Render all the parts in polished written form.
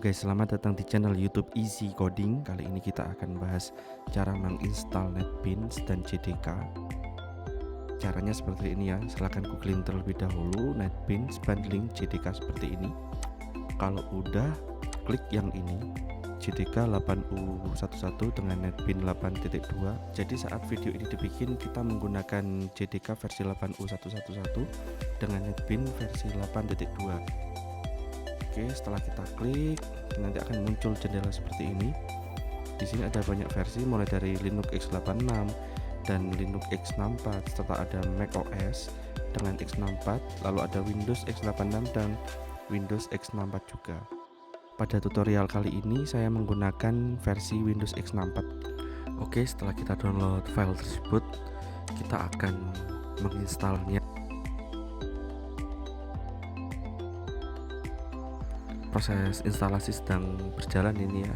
guys, selamat datang di channel YouTube Easy Coding. Kali ini kita akan bahas cara menginstal NetBeans dan JDK. Caranya seperti ini ya, silahkan googling terlebih dahulu NetBeans bundling JDK seperti ini. Kalau udah, klik yang ini, JDK 8U11 dengan NetBeans 8.2. Jadi saat video ini dibikin, kita menggunakan JDK versi 8U111 dengan NetBeans versi 8.2. Oke, setelah kita klik, nanti akan muncul jendela seperti ini. Di sini ada banyak versi, mulai dari Linux x86 dan Linux x64, serta ada macOS dengan x64, lalu ada Windows x86 dan Windows x64 juga. Pada tutorial kali ini saya menggunakan versi Windows x64. Oke, setelah kita download file tersebut, kita akan menginstalnya. Proses instalasi sedang berjalan ini ya.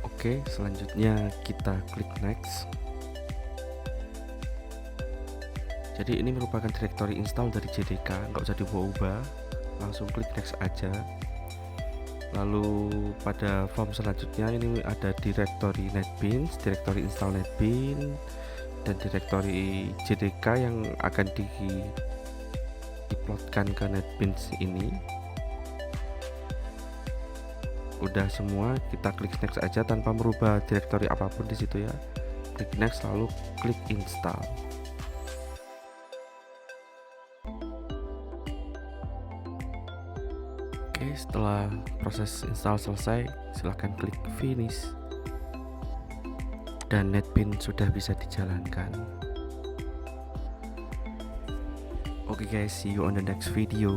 Oke, selanjutnya kita klik next. Jadi ini merupakan directory install dari JDK, nggak usah diubah-ubah, langsung klik next aja. Lalu pada form selanjutnya ini ada directory NetBeans, directory install NetBeans, dan directory JDK yang akan diplotkan ke NetBeans ini. Udah semua, kita klik next aja tanpa merubah directory apapun di situ ya. Klik next lalu klik install. Oke, setelah proses install selesai, silahkan klik finish dan NetBeans sudah bisa dijalankan. Oke guys, see you on the next video.